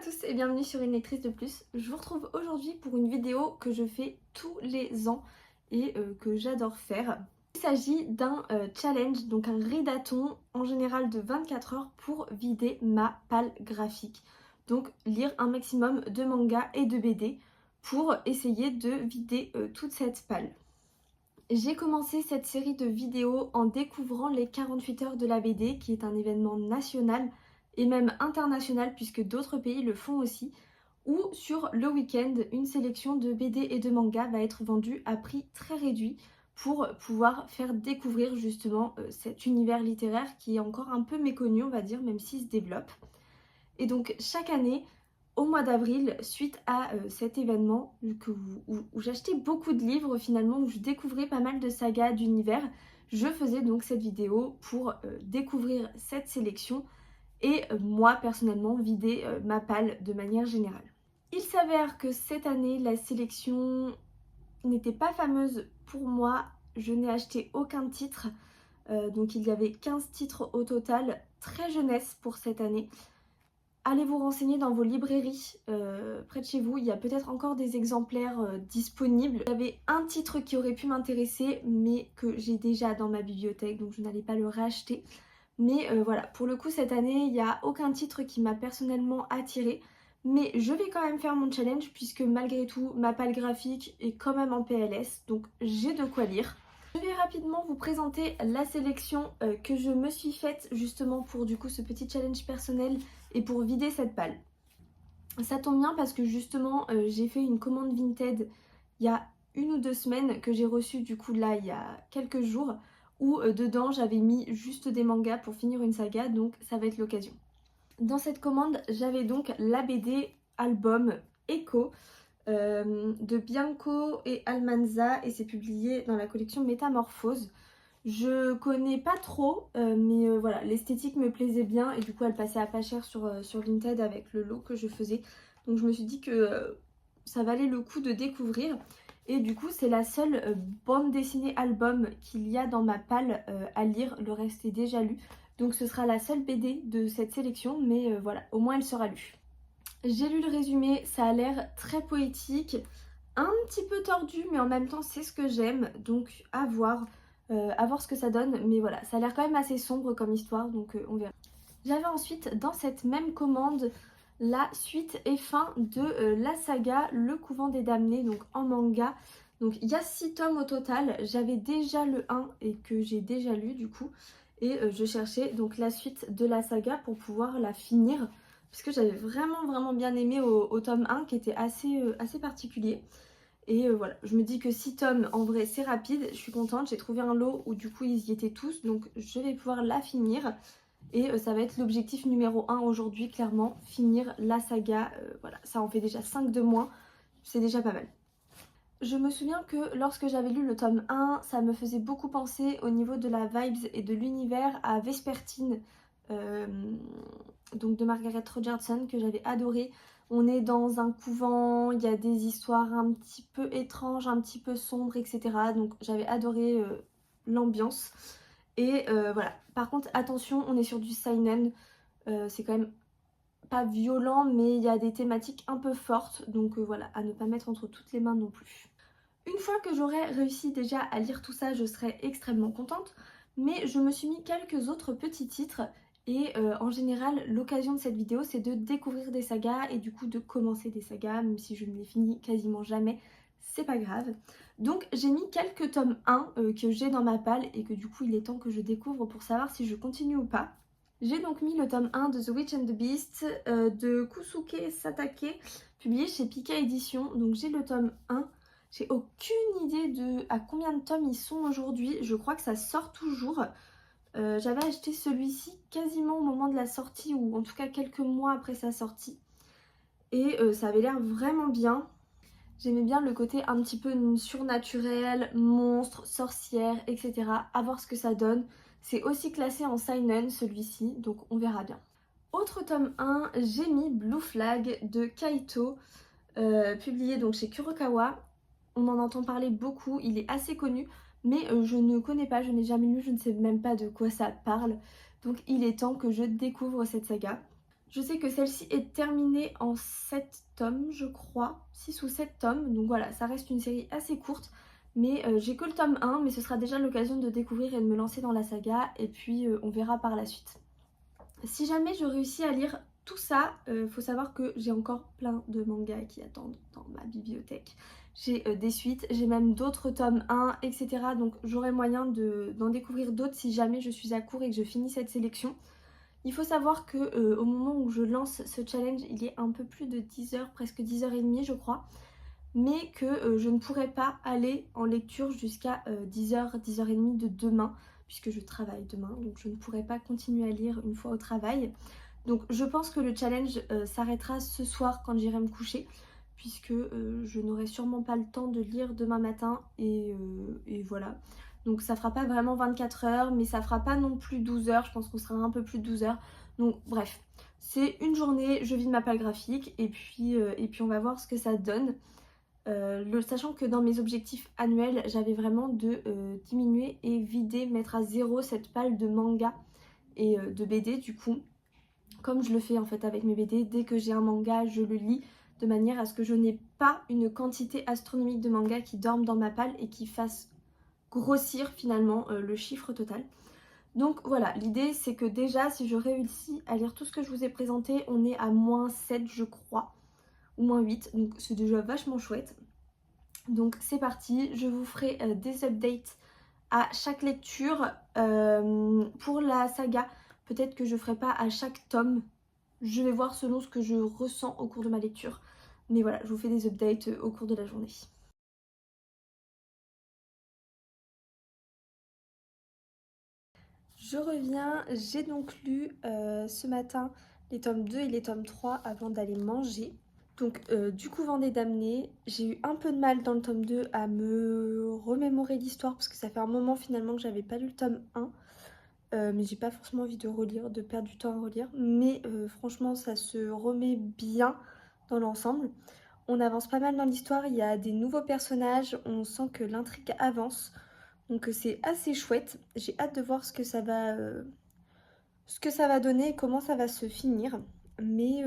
à tous et bienvenue sur Une lectrice de plus. Je vous retrouve aujourd'hui pour une vidéo que je fais tous les ans et que j'adore faire. Il s'agit d'un challenge, donc un readathon en général de 24 heures pour vider ma palle graphique. Donc lire un maximum de mangas et de BD pour essayer de vider toute cette palle. J'ai commencé cette série de vidéos en découvrant les 48 heures de la BD, qui est un événement national et même international puisque d'autres pays le font aussi, où sur le week-end, une sélection de BD et de mangas va être vendue à prix très réduit pour pouvoir faire découvrir justement cet univers littéraire qui est encore un peu méconnu, on va dire, même s'il se développe. Et donc chaque année, au mois d'avril, suite à cet événement où j'achetais beaucoup de livres finalement, où je découvrais pas mal de sagas d'univers, je faisais donc cette vidéo pour découvrir cette sélection et moi personnellement vider ma palle de manière générale. Il s'avère que cette année, la sélection n'était pas fameuse pour moi, je n'ai acheté aucun titre, donc il y avait 15 titres au total, très jeunesse pour cette année. Allez vous renseigner dans vos librairies près de chez vous, il y a peut-être encore des exemplaires disponibles. Il y avait un titre qui aurait pu m'intéresser mais que j'ai déjà dans ma bibliothèque donc je n'allais pas le racheter. Mais voilà, pour le coup cette année il n'y a aucun titre qui m'a personnellement attirée. Mais je vais quand même faire mon challenge puisque malgré tout ma palle graphique est quand même en PLS donc j'ai de quoi lire. Je vais rapidement vous présenter la sélection que je me suis faite justement pour du coup ce petit challenge personnel et pour vider cette palle. Ça tombe bien parce que justement j'ai fait une commande Vinted il y a 1 ou 2 semaines que j'ai reçue du coup là il y a quelques jours où dedans j'avais mis juste des mangas pour finir une saga donc ça va être l'occasion. Dans cette commande j'avais donc la BD album Echo de Bianco et Almanza et c'est publié dans la collection Métamorphose. Je connais pas trop mais voilà, l'esthétique me plaisait bien et du coup elle passait à pas cher sur Vinted avec le lot que je faisais. Donc je me suis dit que ça valait le coup de découvrir. Et du coup c'est la seule bande dessinée album qu'il y a dans ma palle à lire, le reste est déjà lu. Donc ce sera la seule BD de cette sélection mais voilà, au moins elle sera lue. J'ai lu le résumé, ça a l'air très poétique, un petit peu tordu mais en même temps c'est ce que j'aime donc à voir ce que ça donne mais voilà ça a l'air quand même assez sombre comme histoire donc on verra. J'avais ensuite dans cette même commande la suite et fin de la saga Le Couvent des Damnés donc en manga. Donc il y a 6 tomes au total, j'avais déjà le 1 et que j'ai déjà lu du coup et je cherchais donc la suite de la saga pour pouvoir la finir parce que j'avais vraiment bien aimé au tome 1 qui était assez particulier. Et voilà, je me dis que 6 tomes, en vrai, c'est rapide. Je suis contente, j'ai trouvé un lot où du coup ils y étaient tous. Donc je vais pouvoir la finir. Et ça va être l'objectif numéro 1 aujourd'hui, clairement. Finir la saga. Voilà, ça en fait déjà 5 de moins. C'est déjà pas mal. Je me souviens que lorsque j'avais lu le tome 1, ça me faisait beaucoup penser au niveau de la vibes et de l'univers à Vespertine. Donc de Margaret Rogerson que j'avais adoré. On est dans un couvent, il y a des histoires un petit peu étranges, un petit peu sombres, etc. Donc j'avais adoré l'ambiance. Et voilà. Par contre, attention, on est sur du seinen. C'est quand même pas violent, mais il y a des thématiques un peu fortes. Donc voilà, à ne pas mettre entre toutes les mains non plus. Une fois que j'aurai réussi déjà à lire tout ça, je serai extrêmement contente. Mais je me suis mis quelques autres petits titres. Et en général, l'occasion de cette vidéo, c'est de découvrir des sagas et du coup de commencer des sagas, même si je ne les finis quasiment jamais, c'est pas grave. Donc j'ai mis quelques tomes 1 que j'ai dans ma palle et que du coup il est temps que je découvre pour savoir si je continue ou pas. J'ai donc mis le tome 1 de The Witch and the Beast de Kusuke Satake, publié chez Pika Édition. Donc j'ai le tome 1. J'ai aucune idée de à combien de tomes ils sont aujourd'hui. Je crois que ça sort toujours. J'avais acheté celui-ci quasiment au moment de la sortie ou en tout cas quelques mois après sa sortie et ça avait l'air vraiment bien. J'aimais bien le côté un petit peu surnaturel, monstre, sorcière, etc. À voir ce que ça donne. C'est aussi classé en seinen celui-ci donc on verra bien. Autre tome 1, j'ai mis Blue Flag de Kaito, publié donc chez Kurokawa. On en entend parler beaucoup, il est assez connu. Mais je ne connais pas, je n'ai jamais lu, je ne sais même pas de quoi ça parle. Donc il est temps que je découvre cette saga. Je sais que celle-ci est terminée en 7 tomes, je crois, 6 ou 7 tomes, donc voilà, ça reste une série assez courte, mais j'ai que le tome 1, mais ce sera déjà l'occasion de découvrir et de me lancer dans la saga, et puis on verra par la suite. Si jamais je réussis à lire tout ça, faut savoir que j'ai encore plein de mangas qui attendent dans ma bibliothèque. J'ai des suites, j'ai même d'autres tomes 1, etc. Donc j'aurai moyen d'en découvrir d'autres si jamais je suis à court et que je finis cette sélection. Il faut savoir que au moment où je lance ce challenge, il est un peu plus de 10 heures, presque 10h30 je crois, mais que je ne pourrai pas aller en lecture jusqu'à 10h, 10h30 de demain, puisque je travaille demain, donc je ne pourrai pas continuer à lire une fois au travail. Donc je pense que le challenge s'arrêtera ce soir quand j'irai me coucher, puisque je n'aurai sûrement pas le temps de lire demain matin, et voilà. Donc ça fera pas vraiment 24 heures, mais ça fera pas non plus 12 heures, je pense qu'on sera un peu plus de 12 heures. Donc bref, c'est une journée, je vide ma palle graphique, et puis on va voir ce que ça donne. Sachant que dans mes objectifs annuels, j'avais vraiment de diminuer et vider, mettre à zéro cette palle de manga et de BD du coup. Comme je le fais en fait avec mes BD, dès que j'ai un manga, je le lis de manière à ce que je n'ai pas une quantité astronomique de mangas qui dorment dans ma palle et qui fassent grossir finalement le chiffre total. Donc voilà, l'idée c'est que déjà si je réussis à lire tout ce que je vous ai présenté, on est à -7 je crois, ou -8, donc c'est déjà vachement chouette. Donc c'est parti, je vous ferai des updates à chaque lecture. Pour la saga, peut-être que je ferai pas à chaque tome, je vais voir selon ce que je ressens au cours de ma lecture. Mais voilà, je vous fais des updates au cours de la journée. Je reviens, j'ai donc lu ce matin les tomes 2 et les tomes 3 avant d'aller manger. Donc du Couvent des Damnés, j'ai eu un peu de mal dans le tome 2 à me remémorer l'histoire parce que ça fait un moment finalement que j'avais pas lu le tome 1. Mais j'ai pas forcément envie de relire, de perdre du temps à relire. Mais franchement ça se remet bien dans l'ensemble. On avance pas mal dans l'histoire, il y a des nouveaux personnages, on sent que l'intrigue avance. Donc c'est assez chouette. J'ai hâte de voir ce que ça va donner et comment ça va se finir. Mais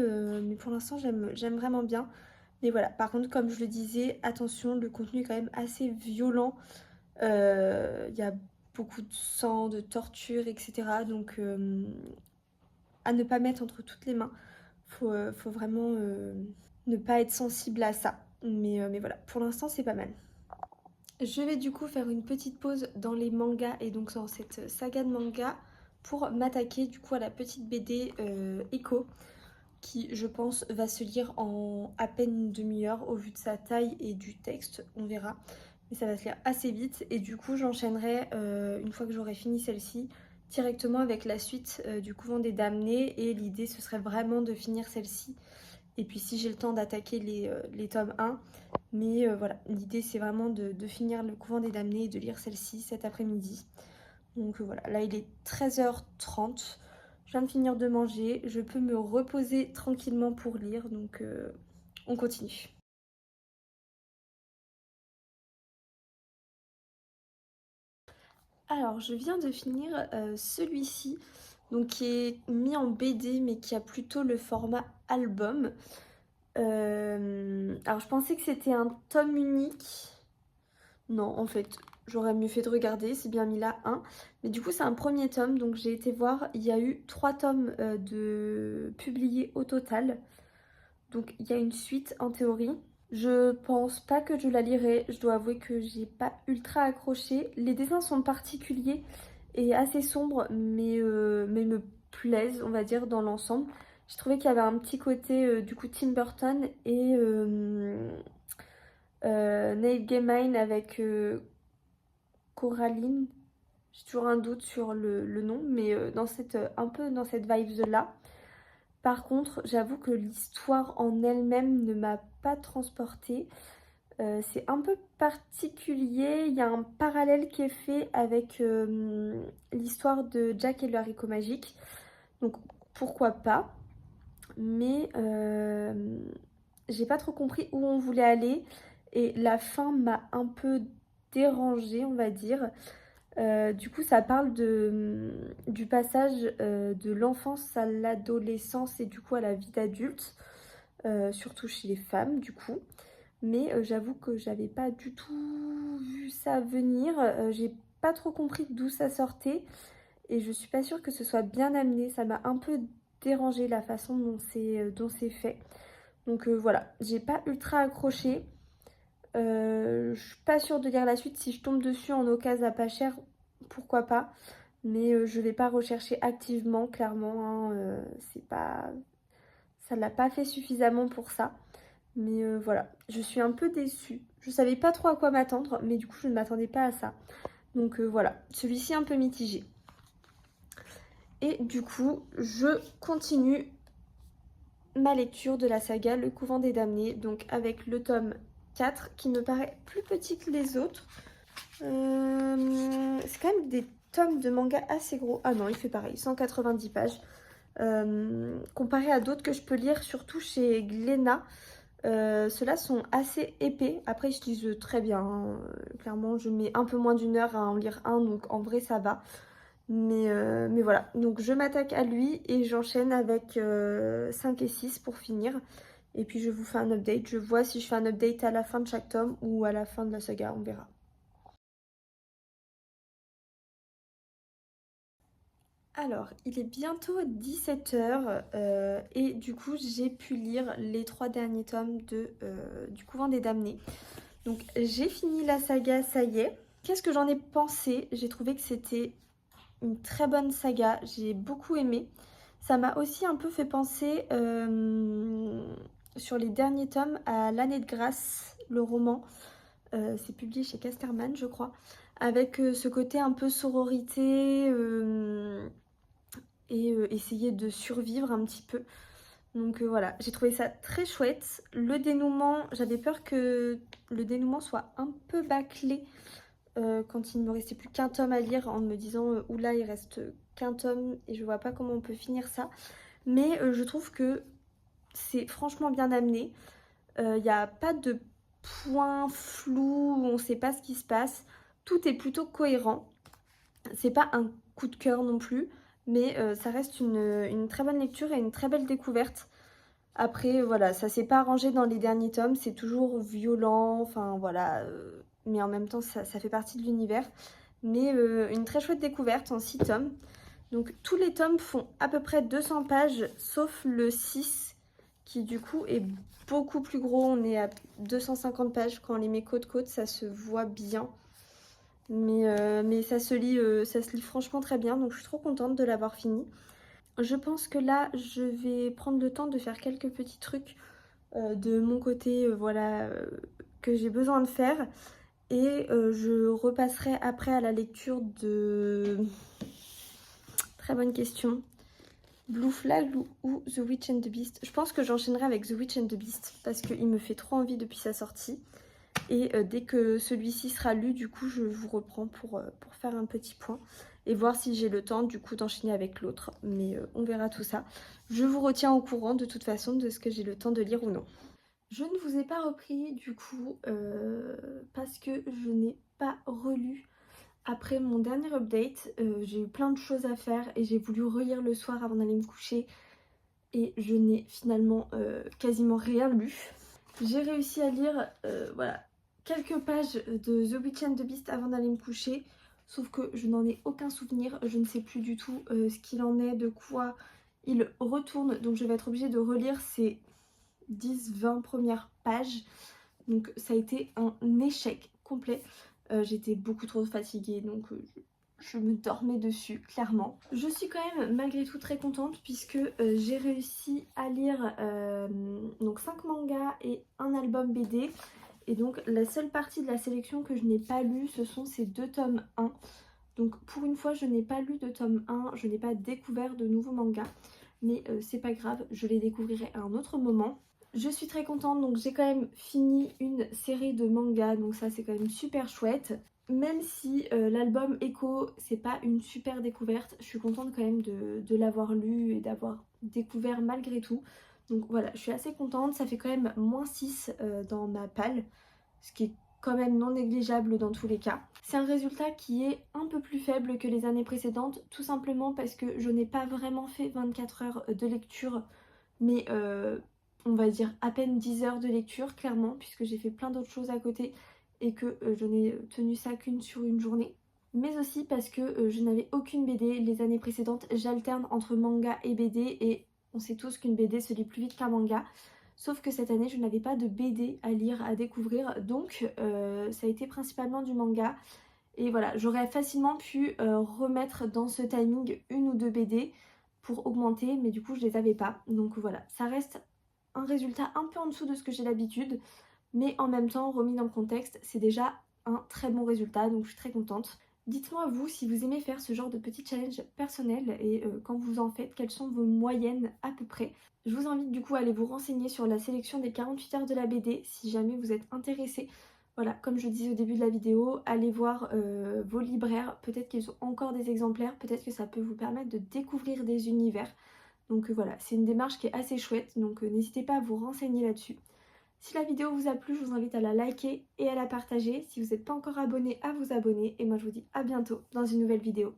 pour l'instant j'aime vraiment bien. Mais voilà, par contre comme je le disais, attention, le contenu est quand même assez violent. Il y a beaucoup de sang, de torture, etc. Donc à ne pas mettre entre toutes les mains. Faut vraiment ne pas être sensible à ça. Mais voilà, pour l'instant c'est pas mal. Je vais du coup faire une petite pause dans les mangas et donc dans cette saga de manga pour m'attaquer du coup à la petite BD Echo qui je pense va se lire en à peine une demi-heure au vu de sa taille et du texte, on verra. Mais ça va se lire assez vite et du coup j'enchaînerai une fois que j'aurai fini celle-ci directement avec la suite du Couvent des Damnés et l'idée ce serait vraiment de finir celle-ci et puis si j'ai le temps d'attaquer les tomes 1. Mais voilà, l'idée c'est vraiment de finir le Couvent des Damnés et de lire celle-ci cet après-midi. Donc voilà, là il est 13h30. Je viens de finir de manger, je peux me reposer tranquillement pour lire, donc on continue. Alors je viens de finir celui-ci, donc qui est mis en BD mais qui a plutôt le format album. Alors je pensais que c'était un tome unique. Non, en fait, j'aurais mieux fait de regarder, c'est bien mis là un. Mais du coup, c'est un premier tome, donc j'ai été voir. Il y a eu 3 tomes de publiés au total. Donc il y a une suite en théorie. Je pense pas que je la lirai. Je dois avouer que j'ai pas ultra accroché. Les dessins sont particuliers et assez sombres, mais me plaisent, on va dire, dans l'ensemble. J'ai trouvé qu'il y avait un petit côté du coup Tim Burton et Neil Gaiman avec Coraline. J'ai toujours un doute sur le nom, mais un peu dans cette vibe-là. Par contre, j'avoue que l'histoire en elle-même ne m'a pas transportée. C'est un peu particulier. Il y a un parallèle qui est fait avec l'histoire de Jack et le haricot magique. Donc pourquoi pas. Mais j'ai pas trop compris où on voulait aller. Et la fin m'a un peu dérangée, on va dire. Du coup, ça parle du passage de l'enfance à l'adolescence et du coup à la vie d'adulte, surtout chez les femmes du coup. Mais j'avoue que j'avais pas du tout vu ça venir, j'ai pas trop compris d'où ça sortait et je suis pas sûre que ce soit bien amené, ça m'a un peu dérangé la façon dont c'est fait. Donc voilà, j'ai pas ultra accroché. Je suis pas sûre de lire la suite. Si je tombe dessus en occasion à pas cher, pourquoi pas. Mais je vais pas rechercher activement, clairement. Hein, c'est pas... Ça l'a pas fait suffisamment pour ça. Mais voilà, je suis un peu déçue. Je savais pas trop à quoi m'attendre, mais du coup je ne m'attendais pas à ça. Donc voilà, celui-ci un peu mitigé. Et du coup, je continue ma lecture de la saga Le Couvent des Damnés, donc avec le tome 4 qui me paraît plus petit que les autres. C'est quand même des tomes de manga assez gros. Ah non, il fait pareil, 190 pages. Comparé à d'autres que je peux lire, surtout chez Glénat, ceux-là sont assez épais. Après, je lis très bien. Hein. Clairement, je mets un peu moins d'une heure à en lire un, donc en vrai, ça va. Mais voilà, donc je m'attaque à lui et j'enchaîne avec 5 et 6 pour finir. Et puis je vous fais un update. Je vois si je fais un update à la fin de chaque tome ou à la fin de la saga, on verra. Alors, il est bientôt 17h et du coup j'ai pu lire les 3 derniers tomes du Couvent des Damnés. Donc j'ai fini la saga, ça y est. Qu'est-ce que j'en ai pensé? J'ai trouvé que c'était une très bonne saga, j'ai beaucoup aimé. Ça m'a aussi un peu fait penser sur les derniers tomes à L'Année de grâce, le roman. C'est publié chez Casterman, je crois. Avec ce côté un peu sororité et essayer de survivre un petit peu. Donc voilà, j'ai trouvé ça très chouette. Le dénouement, j'avais peur que le dénouement soit un peu bâclé quand il ne me restait plus qu'un tome à lire en me disant oula, il reste qu'un tome et je vois pas comment on peut finir ça. Mais je trouve que c'est franchement bien amené. Il n'y a pas de points flous où on ne sait pas ce qui se passe. Tout est plutôt cohérent. C'est pas un coup de cœur non plus, mais ça reste une très bonne lecture et une très belle découverte. Après, voilà, ça s'est pas arrangé dans les derniers tomes, c'est toujours violent, enfin voilà, mais en même temps, ça fait partie de l'univers. Mais une très chouette découverte en 6 tomes. Donc tous les tomes font à peu près 200 pages, sauf le 6, qui du coup est beaucoup plus gros. On est à 250 pages, quand on les met côte à côte, ça se voit bien. Mais ça se lit franchement très bien, donc je suis trop contente de l'avoir fini. Je pense que là, je vais prendre le temps de faire quelques petits trucs de mon côté, voilà, que j'ai besoin de faire. Et je repasserai après à la lecture de... Très bonne question. Blue Flag ou The Witch and the Beast. Je pense que j'enchaînerai avec The Witch and the Beast parce qu'il me fait trop envie depuis sa sortie. Et dès que celui-ci sera lu, du coup, je vous reprends pour faire un petit point et voir si j'ai le temps, du coup, d'enchaîner avec l'autre. Mais on verra tout ça. Je vous retiens au courant, de toute façon, de ce que j'ai le temps de lire ou non. Je ne vous ai pas repris, du coup, parce que je n'ai pas relu. Après mon dernier update, j'ai eu plein de choses à faire et j'ai voulu relire le soir avant d'aller me coucher. Et je n'ai finalement quasiment rien lu. J'ai réussi à lire, voilà, quelques pages de The Witch and the Beast avant d'aller me coucher, sauf que je n'en ai aucun souvenir, je ne sais plus du tout ce qu'il en est, de quoi il retourne, donc je vais être obligée de relire ces 10-20 premières pages, donc ça a été un échec complet. J'étais beaucoup trop fatiguée, donc je me dormais dessus, clairement. Je suis quand même malgré tout très contente puisque j'ai réussi à lire donc 5 mangas et un album BD. Et donc la seule partie de la sélection que je n'ai pas lue, ce sont ces 2 tomes 1. Donc pour une fois, je n'ai pas lu de tome 1, je n'ai pas découvert de nouveaux mangas. Mais c'est pas grave, je les découvrirai à un autre moment. Je suis très contente, donc j'ai quand même fini une série de mangas, donc ça c'est quand même super chouette. Même si l'album Echo, c'est pas une super découverte, je suis contente quand même de l'avoir lu et d'avoir découvert malgré tout. Donc voilà, je suis assez contente, ça fait quand même -6 dans ma palle, ce qui est quand même non négligeable dans tous les cas. C'est un résultat qui est un peu plus faible que les années précédentes, tout simplement parce que je n'ai pas vraiment fait 24 heures de lecture, mais on va dire à peine 10 heures de lecture clairement, puisque j'ai fait plein d'autres choses à côté et que je n'ai tenu ça qu'une sur une journée. Mais aussi parce que je n'avais aucune BD. Les années précédentes, j'alterne entre manga et BD et on sait tous qu'une BD se lit plus vite qu'un manga. Sauf que cette année, je n'avais pas de BD à lire, à découvrir, donc ça a été principalement du manga. Et voilà, j'aurais facilement pu remettre dans ce timing une ou deux BD pour augmenter, mais du coup je les avais pas. Donc voilà, ça reste un résultat un peu en dessous de ce que j'ai d'habitude, mais en même temps, remis dans le contexte, c'est déjà un très bon résultat, donc je suis très contente. Dites-moi vous si vous aimez faire ce genre de petits challenges personnels et quand vous en faites, quelles sont vos moyennes à peu près. Je vous invite du coup à aller vous renseigner sur la sélection des 48 heures de la BD si jamais vous êtes intéressé. Voilà, comme je disais au début de la vidéo, allez voir vos libraires, peut-être qu'ils ont encore des exemplaires, peut-être que ça peut vous permettre de découvrir des univers. Donc voilà, c'est une démarche qui est assez chouette, donc n'hésitez pas à vous renseigner là-dessus. Si la vidéo vous a plu, je vous invite à la liker et à la partager. Si vous n'êtes pas encore abonné, à vous abonner. Et moi je vous dis à bientôt dans une nouvelle vidéo.